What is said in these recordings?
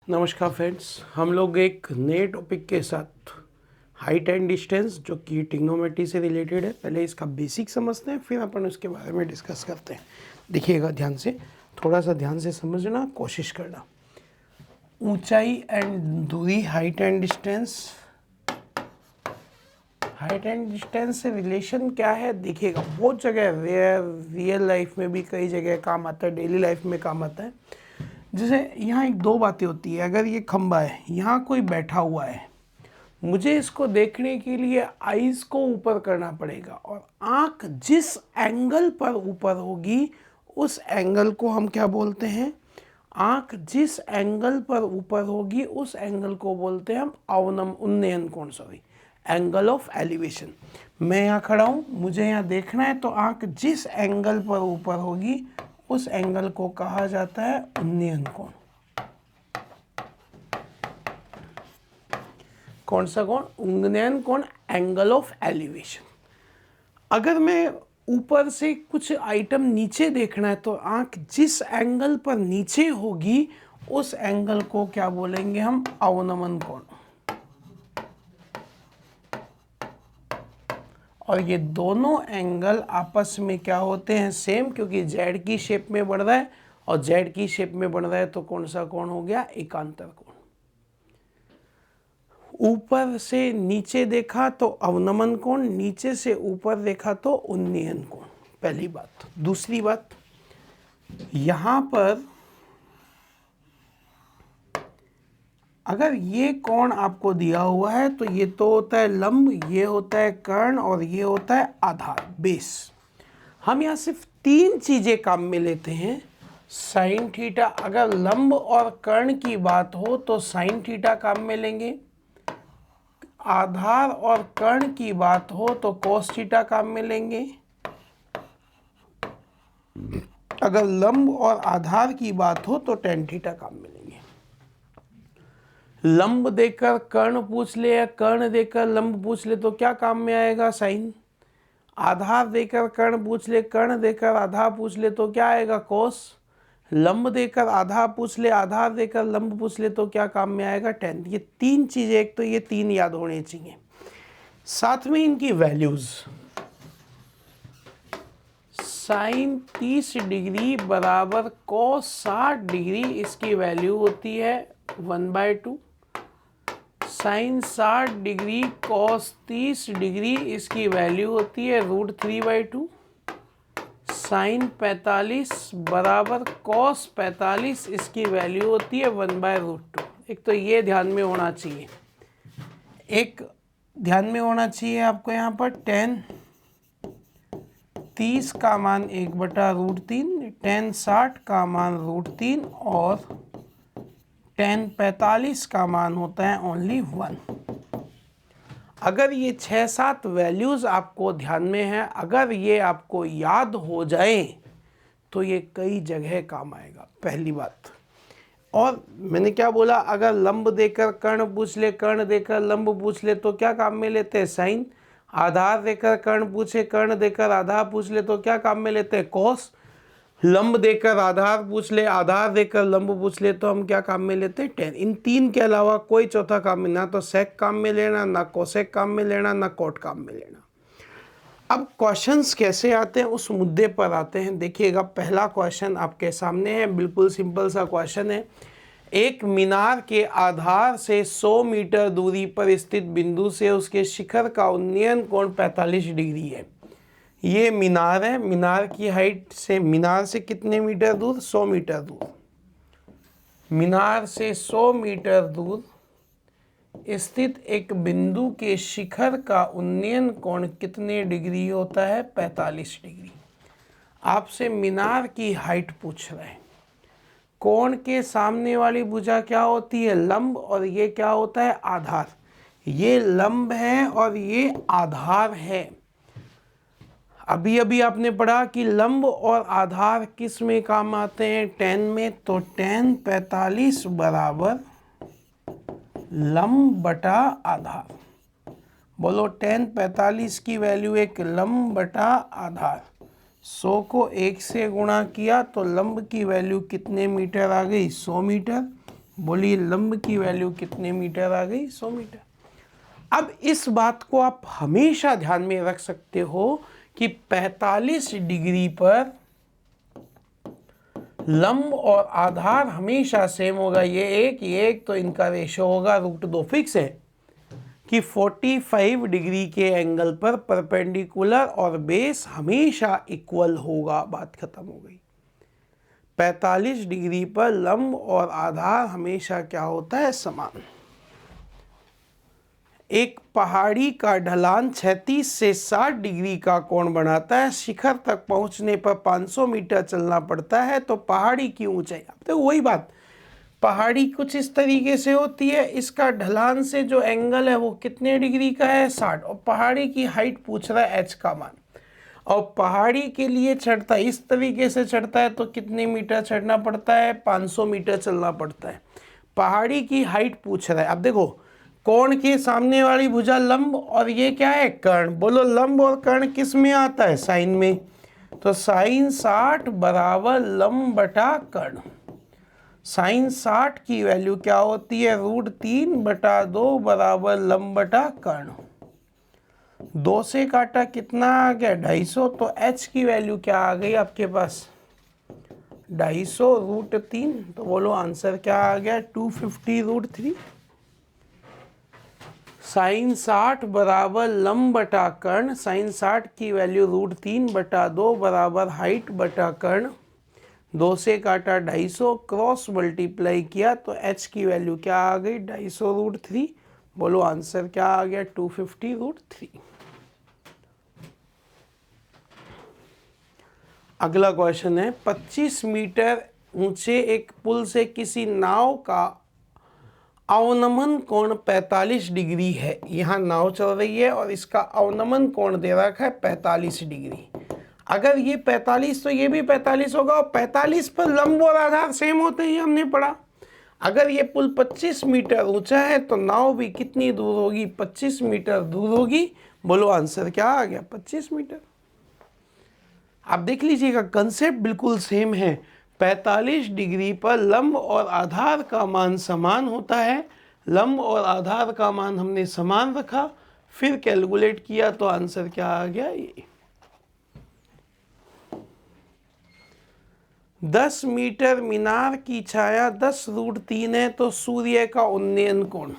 नमस्कार फ्रेंड्स, हम लोग एक नए टॉपिक के साथ हाइट एंड डिस्टेंस जो कि ट्रिग्नोमेट्री से रिलेटेड है। पहले इसका बेसिक समझते हैं, फिर अपन उसके बारे में डिस्कस करते हैं। देखिएगा ध्यान से, थोड़ा सा ध्यान से समझना कोशिश करना। ऊंचाई एंड दूरी, height and distance. Height and distance से रिलेशन क्या है देखिएगा, बहुत जगह रियल लाइफ में भी कई जगह काम आता है, डेली लाइफ में काम आता है। जैसे यहाँ एक दो बातें होती है। अगर ये खंबा है, यहाँ कोई बैठा हुआ है, मुझे इसको देखने के लिए आईज को ऊपर करना पड़ेगा और आँख जिस एंगल पर ऊपर होगी उस एंगल को हम क्या बोलते हैं? आँख जिस एंगल पर ऊपर होगी उस एंगल को बोलते हैं हम उन्नयन कोण, एंगल ऑफ एलिवेशन। मैं यहाँ खड़ा हूँ, मुझे यहाँ देखना है, तो आँख जिस एंगल पर ऊपर होगी उस एंगल को कहा जाता है उन्नयन कोण। कौन सा कोण? उन्नयन कोण, एंगल ऑफ एलिवेशन। अगर मैं ऊपर से कुछ आइटम नीचे देखना है तो आंख जिस एंगल पर नीचे होगी उस एंगल को क्या बोलेंगे हम? अवनमन कोण। और ये दोनों एंगल आपस में क्या होते हैं? सेम, क्योंकि जेड की शेप में बढ़ रहा है और जेड की शेप में बढ़ रहा है, तो कौन सा कोण हो गया? एकांतर कोण। ऊपर से नीचे देखा तो अवनमन कोण, नीचे से ऊपर देखा तो उन्नयन कोण। पहली बात। दूसरी बात, यहां पर अगर ये कोण आपको दिया हुआ है तो ये तो होता है लंब, ये होता है कर्ण और ये होता है आधार, बेस। हम यहाँ सिर्फ तीन चीजें काम में लेते हैं। साइन थीटा, अगर लंब और कर्ण की बात हो तो साइन थीटा काम में लेंगे। आधार और कर्ण की बात हो तो कोस थीटा काम में लेंगे। अगर लंब और आधार की बात हो तो टेन थीटा काम में लेंगे। लंब देकर कर्ण पूछ ले या कर्ण देकर लंब पूछ ले तो क्या काम में आएगा? साइन। आधार देकर कर्ण पूछ ले, कर्ण देकर आधार पूछ ले तो क्या आएगा? कोस। लंब देकर आधार पूछ ले, आधार देकर लंब पूछ ले तो क्या काम में आएगा? टेन। ये तीन चीजें, एक तो ये तीन याद होने चाहिए, साथ में इनकी वैल्यूज। साइन 30 डिग्री बराबर कोस 60 डिग्री, इसकी वैल्यू होती है 1/2। साइन 60 डिग्री कॉस 30 डिग्री, इसकी वैल्यू होती है √3/2। साइन 45 बराबर कॉस 45, इसकी वैल्यू होती है 1/√2। एक तो ये ध्यान में होना चाहिए, एक ध्यान में होना चाहिए आपको यहाँ पर 10 का मान 1/√3, 10 का मान √3 और 10 का मान होता है ओनली 1। अगर ये 6-7 वैल्यूज आपको ध्यान में है, अगर ये आपको याद हो जाए तो ये कई जगह काम आएगा। पहली बात। और मैंने क्या बोला? अगर लंब देकर कर्ण पूछ ले, कर्ण देकर लंब पूछ ले तो क्या काम में लेते हैं? साइन। आधार देकर कर्ण पूछे, कर्ण देकर आधार पूछ ले तो क्या काम में लेते हैं? कोस। लंब देकर आधार पूछ ले, आधार देकर लंब पूछ ले तो हम क्या काम में लेते हैं? टेन। इन तीन के अलावा कोई चौथा काम में, ना तो सेक काम में लेना, ना कोसेक काम में लेना, ना कोट काम में लेना। अब क्वेश्चंस कैसे आते हैं उस मुद्दे पर आते हैं। देखिएगा, पहला क्वेश्चन आपके सामने है, बिल्कुल सिंपल सा क्वेश्चन है। एक मीनार के आधार से 100 मीटर दूरी पर स्थित बिंदु से उसके शिखर का उन्नयन कोण 45 डिग्री है। ये मीनार है, मीनार की हाइट से, मीनार से कितने मीटर दूर? 100 मीटर दूर। मीनार से 100 मीटर दूर स्थित एक बिंदु के शिखर का उन्नयन कोण कितने डिग्री होता है? 45 डिग्री। आपसे मीनार की हाइट पूछ रहे हैं। कोण के सामने वाली भुजा क्या होती है? लंब, और ये क्या होता है? आधार। ये लंब है और ये आधार है। अभी अभी आपने पढ़ा कि लंब और आधार किस में काम आते हैं? 10 में। तो 10 45 बराबर लंब बटा आधार। बोलो 10 45 की वैल्यू एक लंब बटा आधार। 100 को 1 से गुणा किया तो लंब की वैल्यू कितने मीटर आ गई? 100 मीटर। बोलिए लंब की वैल्यू कितने मीटर आ गई? 100 मीटर। अब इस बात को आप हमेशा ध्यान में रख सकते हो कि 45 डिग्री पर लंब और आधार हमेशा सेम होगा। ये एक तो इनका रेशो होगा √2 फिक्स है कि 45 डिग्री के एंगल पर परपेंडिकुलर और बेस हमेशा इक्वल होगा। बात खत्म हो गई। 45 डिग्री पर लंब और आधार हमेशा क्या होता है? समान। एक पहाड़ी का ढलान 36 से 60 डिग्री का कोण बनाता है। शिखर तक पहुंचने पर 500 मीटर चलना पड़ता है। तो पहाड़ी की ऊंचाई, अब तो वही बात, पहाड़ी कुछ इस तरीके से होती है, इसका ढलान से जो एंगल है वो कितने डिग्री का है? 60। और पहाड़ी की हाइट पूछ रहा है h का मान, और पहाड़ी के लिए चढ़ता है इस तरीके से चढ़ता है तो कितने मीटर चढ़ना पड़ता है? 500 मीटर चलना पड़ता है। पहाड़ी की हाइट पूछ रहा है। अब देखो, कोण के सामने वाली भुजा लंब और ये क्या है? कर्ण। बोलो लंब और कर्ण किस में आता है? साइन में। तो साइन 60 बराबर लंब बटा कर्ण। साइन 60 की वैल्यू क्या होती है? √3/2 बराबर लंब बटा कर्ण। 2 से काटा कितना आ गया? 250। तो h की वैल्यू क्या आ गई आपके पास? 250 √3। तो बोलो आंसर क्या आ गया? 250 √3। साइन 60 बराबर लंब बटा कर्ण। साइन 60 की वैल्यू √3/2 बराबर हाइट बटा कर्ण। 2 से काटा 250, क्रॉस मल्टीप्लाई किया तो h की वैल्यू क्या आ गई? 250 √3। बोलो आंसर क्या आ गया? 250 √3। अगला क्वेश्चन है, 25 मीटर ऊंचे एक पुल से किसी नाव का अवनमन कोण 45 डिग्री है। यहाँ नाव चल रही है और इसका अवनमन कोण दे रखा है 45 डिग्री। अगर ये 45 तो ये भी 45 होगा, और 45 पर लंब और आधार सेम होते हैं, हमने पढ़ा। अगर ये पुल 25 मीटर ऊंचा है तो नाव भी कितनी दूर होगी? 25 मीटर दूर होगी। बोलो आंसर क्या आ गया? 25 मीटर। आप देख लीजिएगा, कंसेप्ट बिल्कुल सेम है। 45 डिग्री पर लंब और आधार का मान समान होता है। लंब और आधार का मान हमने समान रखा, फिर कैलकुलेट किया तो आंसर क्या आ गया? ये 10 मीटर मीनार की छाया 10 √3 है तो सूर्य का उन्नयन कोण।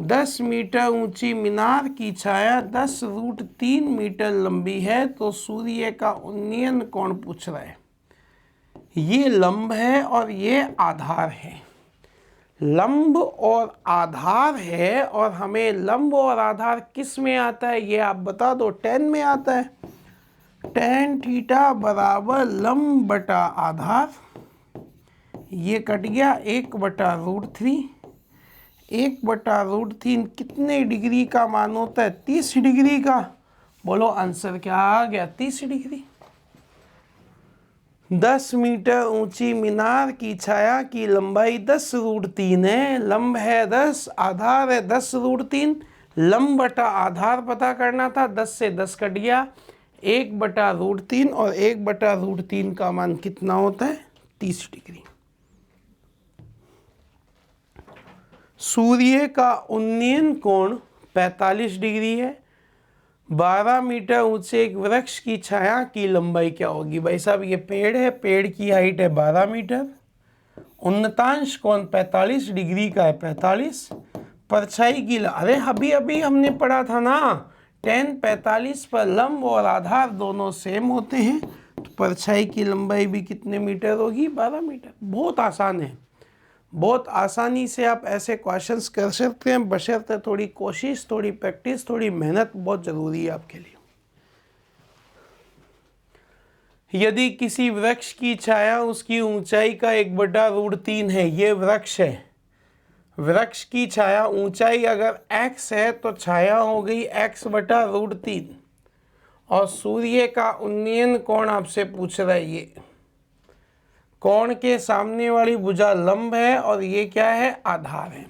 10 मीटर ऊंची मीनार की छाया 10 √3 मीटर लंबी है तो सूर्य का उन्नयन कोण पूछ रहा है। ये लंब है और ये आधार है। लंब और आधार है, और हमें लंब और आधार किस में आता है ये आप बता दो। tan में आता है। tan थीटा बराबर लंब बटा आधार, ये कट गया 1/√3। 1/√3 कितने डिग्री का मान होता है? 30 डिग्री का। बोलो आंसर क्या आ गया? 30 डिग्री। 10 मीटर ऊंची मीनार की छाया की लंबाई 10 √3 है। लंब है 10, आधार है 10 √3। लंब बटा आधार पता करना था, 10 से 10 कट गया, 1/√3, और 1/√3 का मान कितना होता है? 30 डिग्री। सूर्य का उन्नयन कोण 45 डिग्री है। 12 मीटर ऊंचे एक वृक्ष की छाया की लंबाई क्या होगी? भाई साहब ये पेड़ है, पेड़ की हाइट है 12 मीटर, उन्नतांश कोण 45 डिग्री का है 45। परछाई की अरे अभी अभी हमने पढ़ा था ना, tan 45 पर लंब और आधार दोनों सेम होते हैं, तो परछाई की लंबाई भी कितने मीटर होगी? 12 मीटर। बहुत आसान है, बहुत आसानी से आप ऐसे क्वेश्चंस कर सकते हैं, बशर्ते थोड़ी कोशिश, थोड़ी प्रैक्टिस, थोड़ी मेहनत बहुत ज़रूरी है आपके लिए। यदि किसी वृक्ष की छाया उसकी ऊंचाई का 1/√3 है, ये वृक्ष है, वृक्ष की छाया ऊंचाई अगर x है तो छाया हो गई x/√3, और सूर्य का उन्नयन कोण आपसे पूछ रहा है। ये कोण के सामने वाली भुजा लंब है और ये क्या है? आधार है।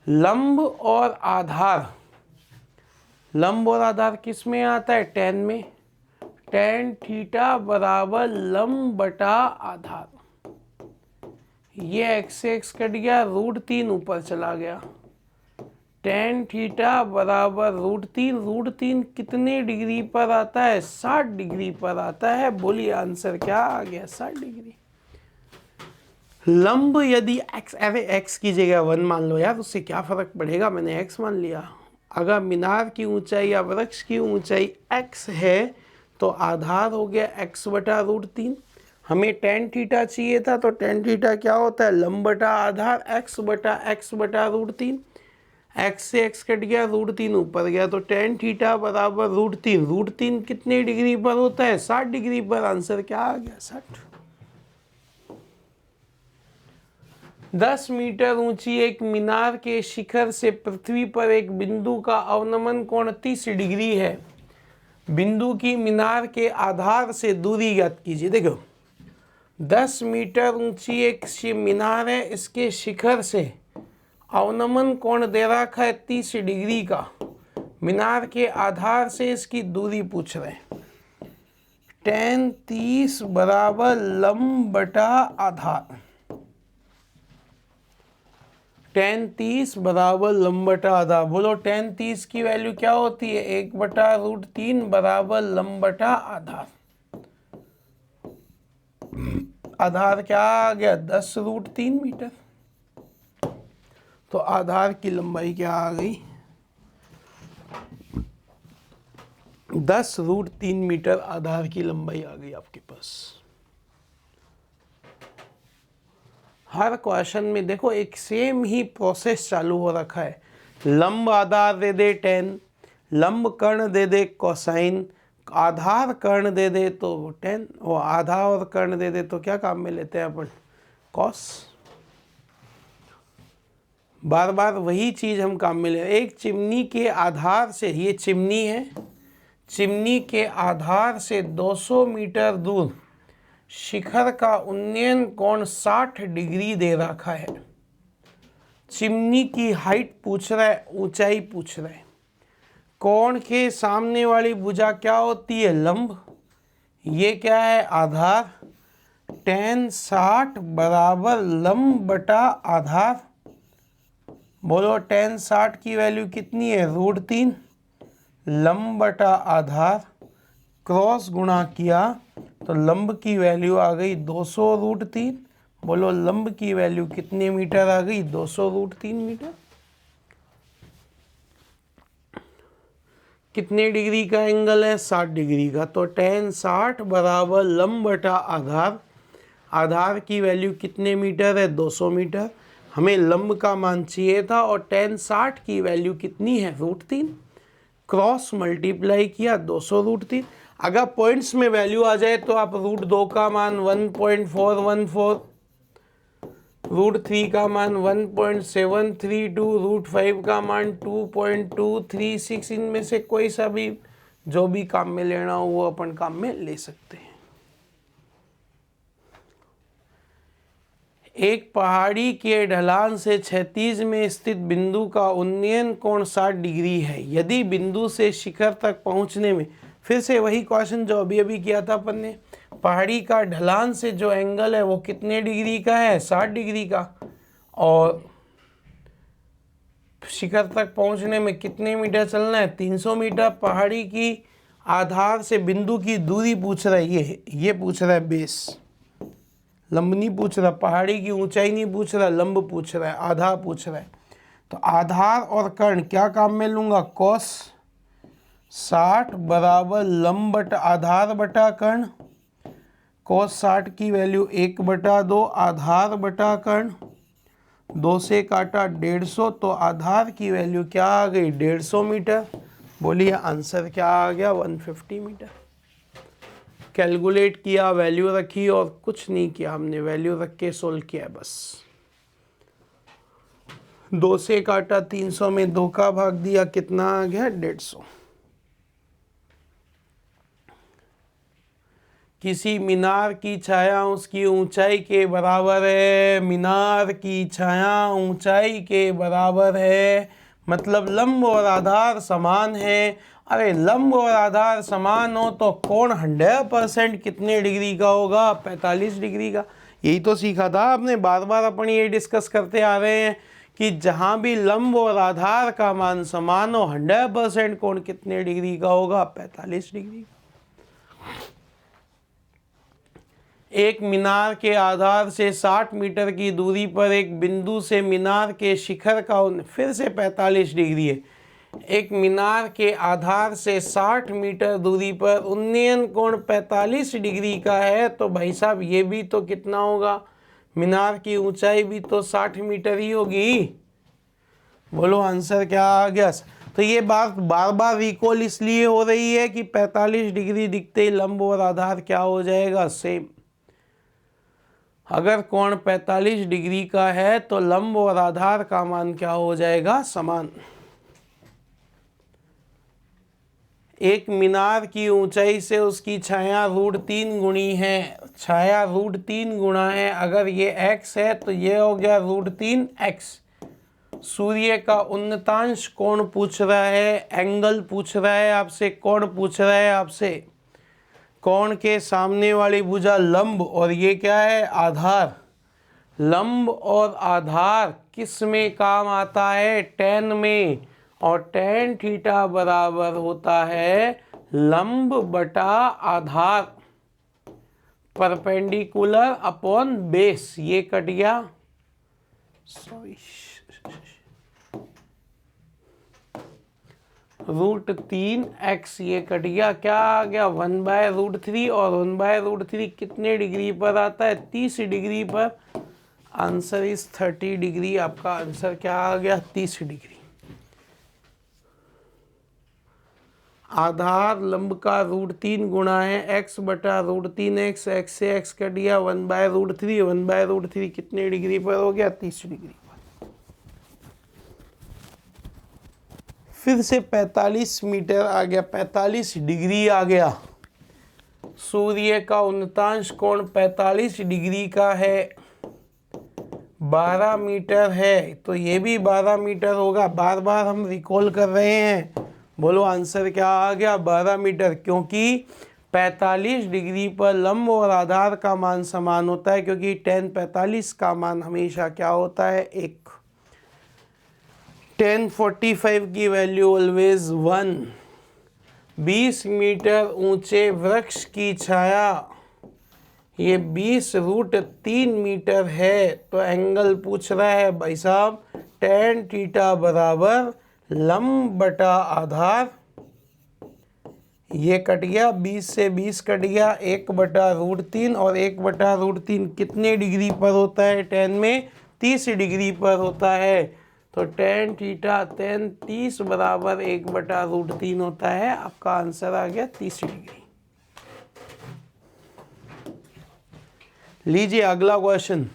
लंब और आधार, लंब और आधार किस में आता है? tan में। tan थीटा बराबर लंब बटा आधार। ये एक्स से एक्स कट गया, √3 ऊपर चला गया। tan थीटा बराबर √3 कितने डिग्री पर आता है? 60 डिग्री पर आता है। बोलिए आंसर क्या आ गया? 60 डिग्री। लंब यदि x, अरे x की जगह 1 मान लो यार, उससे क्या फर्क पड़ेगा, मैंने x मान लिया। अगर मीनार की ऊंचाई या वृक्ष की ऊंचाई x है तो आधार हो गया x बटा √3। हमें tan थीटा चाहिए था, तो tan थीटा क्या होता है? लंब बटा आधार x बटा √3। x से x कट गया, √3 ऊपर गया, तो tan थीटा बराबर √3 कितने डिग्री पर होता है? 60 डिग्री पर। आंसर क्या आ गया? 60। 10 मीटर ऊंची एक मीनार के शिखर से पृथ्वी पर एक बिंदु का अवनमन कोण 30 डिग्री है। बिंदु की मीनार के आधार से दूरी ज्ञात कीजिए। देखो 10 मीटर ऊंची एक मीनार है, इसके शिखर से अवनमन कोण दे रखा है 30 डिग्री का। मीनार के आधार से इसकी दूरी पूछ रहे हैं। tan 30 बराबर लंब बटा आधार। tan 30 बराबर लंब बटा आधार। बोलो tan 30 की वैल्यू क्या होती है? 1 बटा √3 बराबर लंब बटा आधार। आधार क्या आ गया? 10 √3 मीटर। तो आधार की लंबाई क्या आ गई? 10 √3 मीटर आधार की लंबाई आ गई आपके पास। हर क्वेश्चन में देखो एक सेम ही प्रोसेस चालू हो रखा है। लंब आधार दे दे tan, लंब कर्ण दे दे कोसाइन, आधार कर्ण दे दे तो tan, और आधार और कर्ण दे दे तो क्या काम में लेते हैं अपन? कॉस। बार बार वही चीज हम काम में ले। एक चिमनी के आधार से, ये चिमनी है, चिमनी के आधार से 200 मीटर दूर शिखर का उन्नयन कोण 60 डिग्री दे रखा है। चिमनी की हाइट पूछ रहा है, ऊंचाई पूछ रहा है। कोण के सामने वाली भुजा क्या होती है? लंब। ये क्या है? आधार। tan 60 बराबर लंब बटा आधार। बोलो tan 60 की वैल्यू कितनी है? √3। लंब बटा आधार क्रॉस गुणा किया तो लंब की वैल्यू आ गई 200 √3। बोलो लंब की वैल्यू कितने मीटर आ गई? 200 √3 मीटर। कितने डिग्री का एंगल है? 60 डिग्री का। तो tan 60 बराबर लंब बटा आधार। आधार की वैल्यू कितने मीटर है? 200 मीटर। हमें लंब का मान चाहिए था और tan 60 की वैल्यू कितनी है? √3। क्रॉस मल्टीप्लाई किया 200 √3। अगर पॉइंट्स में वैल्यू आ जाए तो आप √2 का मान 1.414, √3 का मान 1.732, √5 का मान 2.236, इनमें से कोई सा भी जो भी काम में लेना हो वो अपन काम में ले सकते हैं। एक पहाड़ी के ढलान से क्षैतिज में स्थित बिंदु का उन्नयन कोण 60 डिग्री है। यदि बिंदु से शिखर तक पहुंचने में, फिर से वही क्वेश्चन जो अभी अभी किया था अपन ने, पहाड़ी का ढलान से जो एंगल है वो कितने डिग्री का है? 60 डिग्री का। और शिखर तक पहुंचने में कितने मीटर चलना है? 300 मीटर। पहाड़ी की आधार से बिंदु की दूरी पूछ रहा है, ये पूछ रहा है बेस। लंब नहीं पूछ रहा, पहाड़ी की ऊंचाई नहीं पूछ रहा, लंब पूछ रहा है, आधार पूछ रहा है। तो आधार और कर्ण क्या काम में लूंगा? cos 60 बराबर लंब बटा आधार बटा कर्ण। cos 60 की वैल्यू 1 बटा 2 आधार बटा कर्ण। 2 से काटा 150, तो आधार की वैल्यू क्या आ गई? 150 मीटर। बोलिए आंसर क्या आ गया? 150 मीटर। कैलकुलेट किया, वैल्यू रखी और कुछ नहीं किया हमने, वैल्यू रख के सोल्व किया बस। 2 से काटा 300 में 2 का भाग दिया, कितना आ गया? 150। किसी मीनार की छाया उसकी ऊंचाई के बराबर है। मीनार की छाया ऊंचाई के बराबर है, मतलब लंब और आधार समान है। अरे लंब और आधार समान हो तो कोण 100% कितने डिग्री का होगा? 45 डिग्री का। यही तो सीखा था आपने, बार बार अपन ये डिस्कस करते आ रहे हैं कि जहां भी लंब और आधार का मान समान हो 100% कोण कितने डिग्री का होगा, 45 डिग्री। एक मीनार के आधार से 60 मीटर की दूरी पर एक बिंदु से मीनार के शिखर का फिर से 45 डिग्री है। एक मीनार के आधार से 60 मीटर दूरी पर उन्नयन कोण 45 डिग्री का है, तो भाई साहब ये भी तो कितना होगा, मीनार की ऊंचाई भी तो 60 मीटर ही होगी। बोलो आंसर क्या आ गया। तो ये बात बार बार रिकॉल इसलिए हो रही है कि 45 डिग्री दिखते ही लंब और आधार क्या हो जाएगा, सेम। अगर कोण 45 डिग्री का है तो लंब और आधार का मान क्या हो जाएगा, समान। एक मीनार की ऊंचाई से उसकी छाया √3 गुणी है, छाया √3 गुणा है, अगर ये x है तो ये हो गया √3x। सूर्य का उन्नतांश कोण पूछ रहा है, एंगल पूछ रहा है आपसे, कोण पूछ रहा है आपसे। कोण के सामने वाली भुजा लंब और ये क्या है, आधार। लंब और आधार किस में काम आता है, tan में, और tan थीटा बराबर होता है लंब बटा आधार, परपेंडिकुलर अपॉन बेस। ये कट गया, सॉरी, √3x ये कट गया, क्या आ गया 1/√3, और 1/√3 कितने डिग्री पर आता है, 30 डिग्री पर। Answer is 30 degree. आपका आंसर क्या आ गया, 30 डिग्री। आधार लंब का √3 गुणा है x बटा √3x, x से x कट गया 1/√3, 1/√3 कितने डिग्री पर हो गया, 30 डिग्री पर। फिर से 45 मीटर आ गया, 45 डिग्री आ गया। सूर्य का उन्नतांश कोण 45 डिग्री का है, 12 मीटर है, तो ये भी 12 मीटर होगा। बार बार हम रिकॉल कर रहे हैं। बोलो आंसर क्या आ गया, 12 मीटर, क्योंकि 45 डिग्री पर लंब और आधार का मान समान होता है, क्योंकि tan 45 का मान हमेशा क्या होता है, 1। tan 45 की वैल्यू ऑलवेज 1। 20 मीटर ऊंचे वृक्ष की छाया, ये 20√3 मीटर है, तो एंगल पूछ रहा है भाई साहब tan थीटा बराबर लंब बटा आधार। ये कट गया, 20 से 20 कट गया, 1/√3, और 1/√3 कितने डिग्री पर होता है, tan में 30 डिग्री पर होता है, तो tan थीटा tan 30 बराबर 1/√3 होता है। आपका आंसर आ गया 30 डिग्री। लीजिए अगला क्वेश्चन।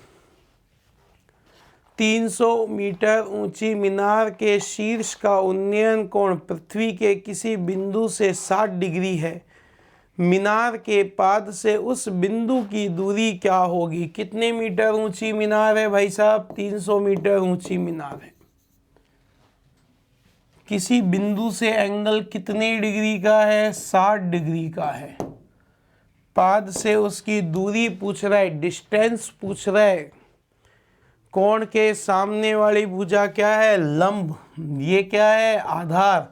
300 मीटर ऊंची मीनार के शीर्ष का उन्नयन कोण पृथ्वी के किसी बिंदु से 60 डिग्री है। मीनार के पाद से उस बिंदु की दूरी क्या होगी। कितने मीटर ऊंची मीनार है भाई साहब, 300 मीटर ऊंची मीनार है। किसी बिंदु से एंगल कितने डिग्री का है, 60 डिग्री का है। पाद से उसकी दूरी पूछ रहा है, डिस्टेंस पूछ रहा है। कोण के सामने वाली भुजा क्या है, लंब, ये क्या है, आधार।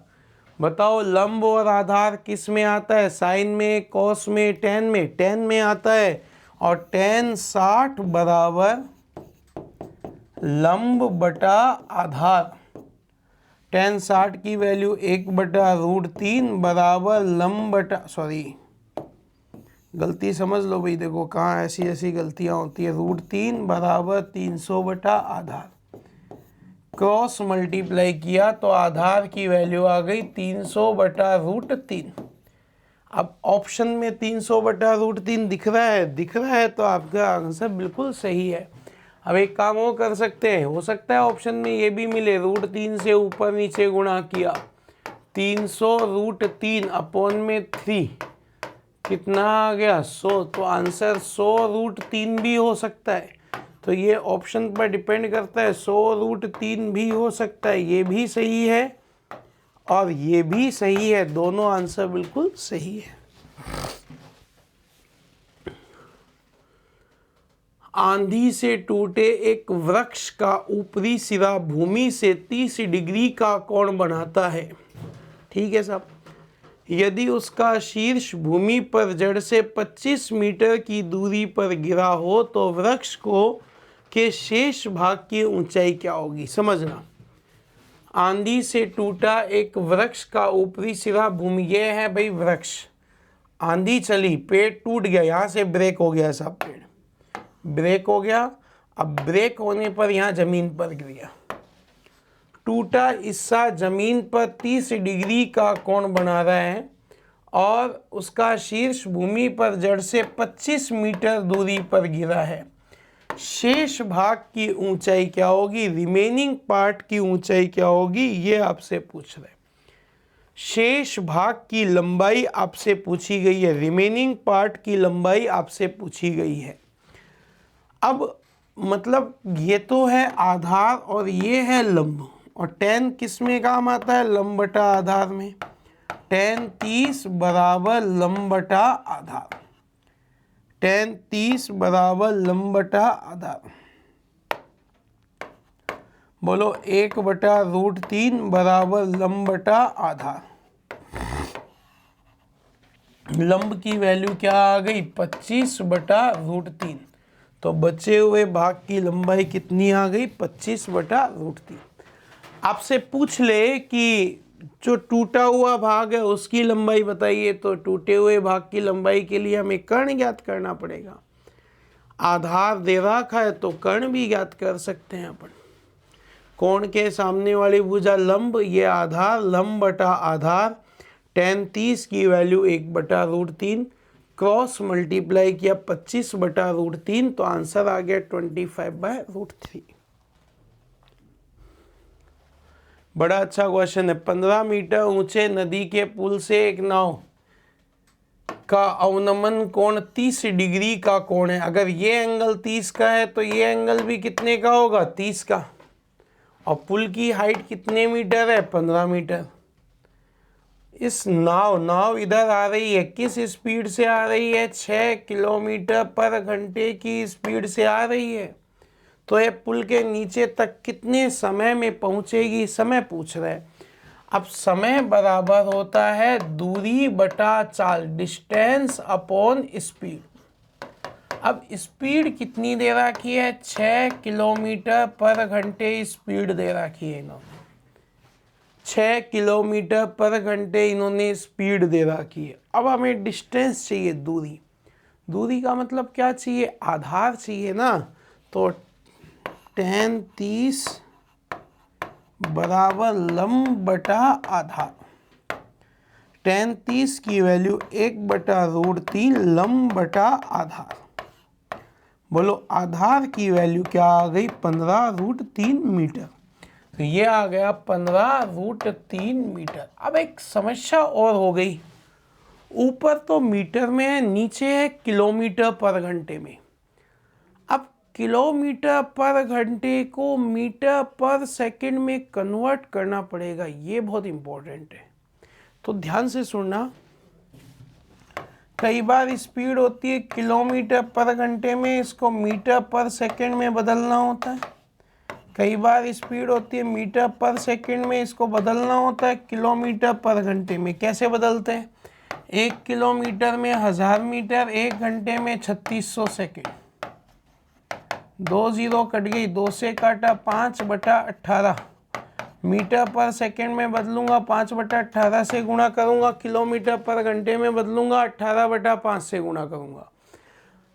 बताओ लंब और आधार किस में आता है, साइन में, कॉस में, tan में, tan में आता है, और tan 60 बराबर लंब बटा आधार। tan 60 की वैल्यू 1/√3 बराबर लंब बटा, सॉरी गलती समझ लो भाई, देखो कहाँ ऐसी ऐसी गलतियाँ होती है। √3 बराबर 300 बटा आधार, क्रॉस मल्टीप्लाई किया तो आधार की वैल्यू आ गई 300 बटा √3। अब ऑप्शन में 300 बटा √3 दिख रहा है, तो आपका आंसर बिल्कुल सही है। अब एक काम और कर सकते हैं, हो सकता है ऑप्शन में ये भी मिले, √3 से ऊपर नीचे गुणा किया, 300 √3 अपॉन में 3 कितना आ गया, 100, तो आंसर 100 √3 भी हो सकता है। तो ये ऑप्शन पर डिपेंड करता है, 100 √3 भी हो सकता है, ये भी सही है और ये भी सही है, दोनों आंसर बिल्कुल सही है। आंधी से टूटे एक वृक्ष का ऊपरी सिरा भूमि से 30 डिग्री का कोण बनाता है। ठीक है साहब। यदि उसका शीर्ष भूमि पर जड़ से 25 मीटर की दूरी पर गिरा हो तो वृक्ष को के शेष भाग की ऊंचाई क्या होगी? समझना, आंधी से टूटा एक वृक्ष का ऊपरी सिरा भूमि, ये है भाई वृक्ष। आंधी चली, पेड़ टूट गया, यहाँ से ब्रेक हो गया साहब, पेड़ ब्रेक हो गया। अब ब्रेक होने पर यहाँ जमीन पर गिर गया। टूटा हिस्सा जमीन पर 30 डिग्री का कोण बना रहा है और उसका शीर्ष भूमि पर जड़ से 25 मीटर दूरी पर गिरा है। शेष भाग की ऊंचाई क्या होगी? रिमेनिंग पार्ट की ऊंचाई क्या होगी? ये आपसे पूछ रहे। शेष भाग की लंबाई आपसे पूछी गई है, रिमेनिंग पार्ट की लंबाई आपसे पूछी गई है। अब मतलब ये तो है आधार और ये है लंब, और tan किस में काम आता है? लंब बटा आधार में। tan 30 बराबर लंब बटा आधार, tan 30 बराबर लंब बटा आधार। बोलो 1/√3 बराबर लंब बटा आधार। लंब की वैल्यू क्या आ गई? 25/√3। तो बचे हुए भाग की लंबाई कितनी आ गई? 25/√3। आपसे पूछ ले कि जो टूटा हुआ भाग है उसकी लंबाई बताइए, तो टूटे हुए भाग की लंबाई के लिए हमें कर्ण ज्ञात करना पड़ेगा। आधार दे रखा है तो कर्ण भी ज्ञात कर सकते हैं अपन। कोण के सामने वाली भुजा लंब, ये आधार, लंब बटा आधार। tan 30 की वैल्यू 1/√3, क्रॉस मल्टीप्लाई किया 25/√3, तो आंसर आ गया 25/√3। बड़ा अच्छा क्वेश्चन है। 15 मीटर ऊंचे नदी के पुल से एक नाव का अवनमन कोण 30 डिग्री का कोण है। अगर ये एंगल 30 का है तो ये एंगल भी कितने का होगा? 30 का। और पुल की हाइट कितने मीटर है? 15 मीटर। इस नाव इधर आ रही है, किस स्पीड से आ रही है? 6 किलोमीटर पर घंटे की स्पीड से आ रही है। तो ये पुल के नीचे तक कितने समय में पहुंचेगी? समय पूछ रहा है। अब समय बराबर होता है दूरी बटा चाल, डिस्टेंस अपॉन स्पीड। अब स्पीड कितनी दे रखी है? 6 किलोमीटर पर घंटे स्पीड दे रखी है इन्होंने। 6 किलोमीटर पर घंटे इन्होंने स्पीड दे रखी है। अब हमें डिस्टेंस चाहिए, दूरी। दूरी का मतलब क्या चाहिए? आधार चाहिए ना। तो tan 30 बराबर लंब बटा आधार। tan 30 की वैल्यू 1/√3 लंब बटा आधार। बोलो आधार की वैल्यू क्या आ गई? 15√3 मीटर। तो ये आ गया 15√3 मीटर। अब एक समस्या और हो गई, ऊपर तो मीटर में है, नीचे है किलोमीटर पर घंटे में। अब किलोमीटर पर घंटे को मीटर पर सेकंड में कन्वर्ट करना पड़ेगा, ये बहुत इंपॉर्टेंट है। तो ध्यान से सुनना, कई बार स्पीड होती है किलोमीटर पर घंटे में, इसको मीटर पर सेकंड में बदलना होता है। कई बार स्पीड होती है मीटर पर सेकंड में, इसको बदलना होता है किलोमीटर पर घंटे में। कैसे बदलते हैं? 1 किलोमीटर में 1000 मीटर, 1 घंटे में 3600 सेकंड। 2 0 कट गई, 2 से काटा, 5/18 मीटर पर सेकंड में बदलूंगा, 5/18 से गुणा करूंगा। किलोमीटर पर घंटे में बदलूंगा, 18/5 से गुणा करूंगा।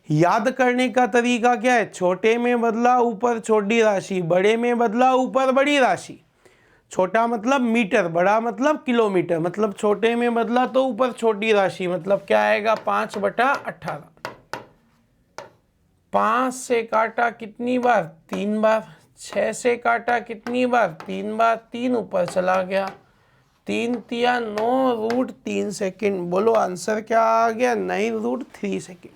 याद करने का तरीका क्या है? छोटे में बदला ऊपर छोटी राशि, बड़े में बदला ऊपर बड़ी राशि। छोटा मतलब मीटर, बड़ा मतलब किलोमीटर। मतलब छोटे में बदला तो ऊपर छोटी राशि, मतलब क्या आएगा? 5/18। 5 से काटा कितनी बार? 3 बार। 6 से काटा कितनी बार? 3 बार। 3 ऊपर चला गया, 3 तिया 9√3 सेकेंड। बोलो आंसर क्या आ गया? 9√3 सेकेंड।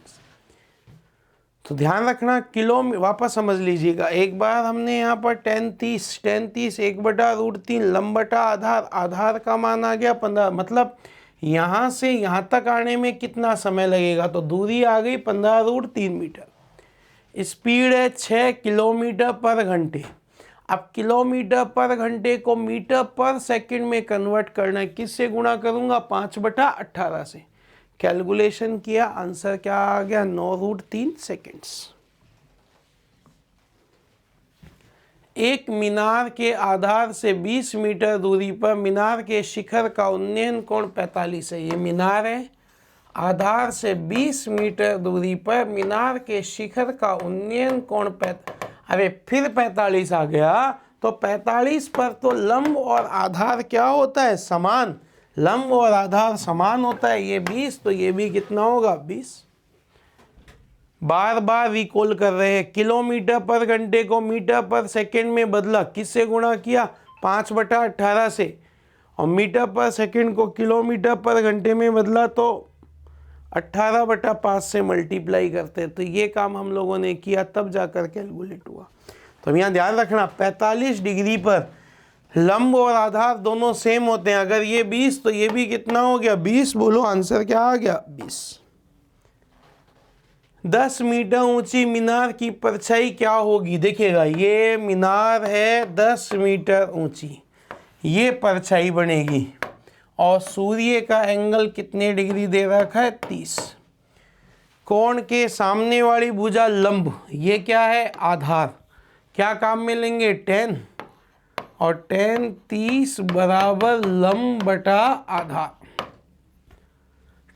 तो ध्यान रखना, किलो में वापस समझ लीजिएगा। एक बार हमने यहाँ पर tan 30 1/√3 लंब बटा आधार, आधार का मान आ गया 15। मतलब यहाँ से यहाँ तक आने में कितना समय लगेगा? तो दूरी आ गई 15√3 मीटर। स्पीड है 6 किलोमीटर पर घंटे। अब किलोमीटर पर घंटे को मीटर पर सेकंड में कन्वर्ट करना है, किससे गुणा करूंगा? 5/18 से। कैलकुलेशन किया, आंसर क्या आ गया? 9√3 सेकेंड्स। एक मीनार के आधार से 20 मीटर दूरी पर मीनार के शिखर का उन्नयन कोण 45 है। ये मीनार है, आधार से 20 मीटर दूरी पर मीनार के शिखर का उन्नयन कोण अरे फिर 45 आ गया, तो 45 पर तो लंब और आधार क्या होता है? समान। लंब और आधार समान होता है। ये 20, तो ये भी कितना होगा? 20। बार बार रिकॉल कर रहे हैं। किलोमीटर पर घंटे को मीटर पर सेकंड में बदला, किससे गुणा किया? 5/18 से। और मीटर पर सेकंड को किलोमीटर पर घंटे में बदला तो 18/5 से मल्टीप्लाई करते हैं। तो ये काम हम लोगों ने किया, तब जाकर कैलकुलेट हुआ। तो यहाँ ध्यान रखना, 45 डिग्री पर लंब और आधार दोनों सेम होते हैं। अगर ये 20 तो ये भी कितना हो गया? 20। बोलो आंसर क्या आ गया? 20। 10 मीटर ऊंची मीनार की परछाई क्या होगी? देखिएगा, ये मीनार है 10 मीटर ऊंची, ये परछाई बनेगी और सूर्य का एंगल कितने डिग्री दे रखा है? 30। कोण के सामने वाली भुजा लंब, ये क्या है? आधार। क्या काम में लेंगे? 10, और 10 30 बराबर लंब बटा आधार।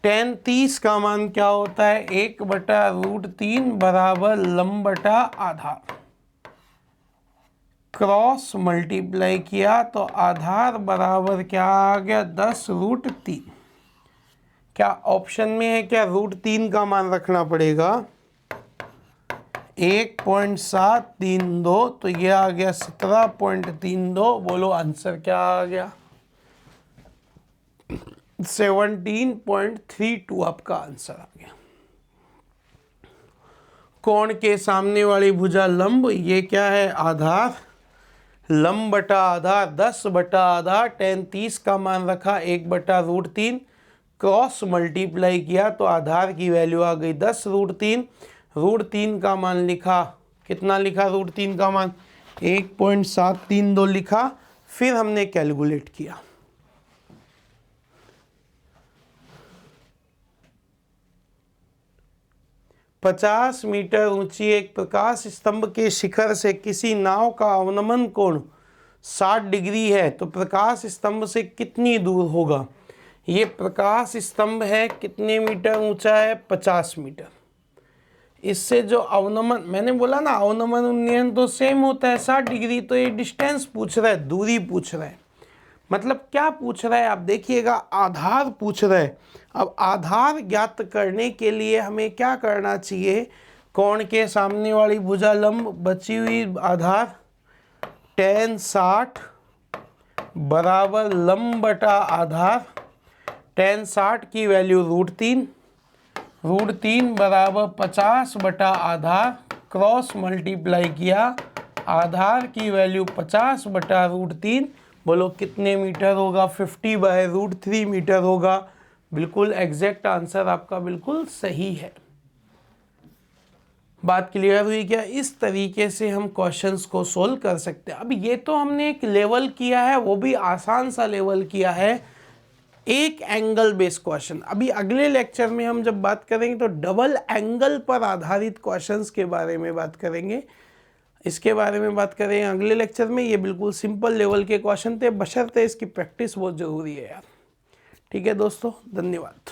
10 30 का मान क्या होता है? 1/√3 बराबर लंब बटा आधार। क्रॉस मल्टीप्लाई किया तो आधार बराबर क्या आ गया? 10√3। क्या ऑप्शन में है क्या? √3 का मान रखना पड़ेगा। 1.732, तो ये आ गया 17.32। बोलो आंसर क्या आ गया? 17.32 आपका आंसर आ गया। कोण के सामने वाली भुजा लंब, ये क्या है? आधार। लंब बटा आधार, 10 बटा आधार। 10 30 का मान रखा, 1/√3। क्रॉस मल्टीप्लाई किया तो आधार की वैल्यू आ गई 10√3। √3 का मान लिखा, कितना लिखा? √3 का मान 1.732 लिखा। फिर हमने कैलकुलेट किया। पचास मीटर ऊंची एक प्रकाश स्तंभ के शिखर से किसी नाव का अवनमन कोण 60 डिग्री है, तो प्रकाश स्तंभ से कितनी दूर होगा? ये प्रकाश स्तंभ है, कितने मीटर ऊंचा है? 50 मीटर। इससे जो अवनमन, मैंने बोला ना अवनमन उन्नयन तो सेम होता है 60 डिग्री। तो ये डिस्टेंस पूछ रहा है, दूरी पूछ रहा है। मतलब क्या पूछ रहा है? आप देखिएगा, आधार पूछ रहा है। अब आधार ज्ञात करने के लिए हमें क्या करना चाहिए? कोण के सामने वाली भुजा लंब, बची हुई आधार, tan 60 बराबर लंब बटा आधार। tan 60 की वैल्यू √3, √3 बराबर 50 बटा आधार। क्रॉस मल्टीप्लाई किया, आधार की वैल्यू 50 बटा √3। बोलो कितने मीटर होगा? 50/√3 मीटर होगा। बिल्कुल एग्जैक्ट आंसर आपका बिल्कुल सही है। बात क्लियर हुई क्या? इस तरीके से हम क्वेश्चंस को सोल्व कर सकते हैं। अब ये तो हमने एक लेवल किया है, वो भी आसान सा लेवल किया है, एक एंगल बेस्ड क्वेश्चन। अभी अगले लेक्चर में हम जब बात करेंगे तो डबल एंगल पर आधारित क्वेश्चंस के बारे में बात करेंगे। इसके बारे में बात करेंगे अगले लेक्चर में। ये बिल्कुल सिंपल लेवल के क्वेश्चन थे, बशर्ते इसकी प्रैक्टिस बहुत ज़रूरी है यार। ठीक है दोस्तों, धन्यवाद।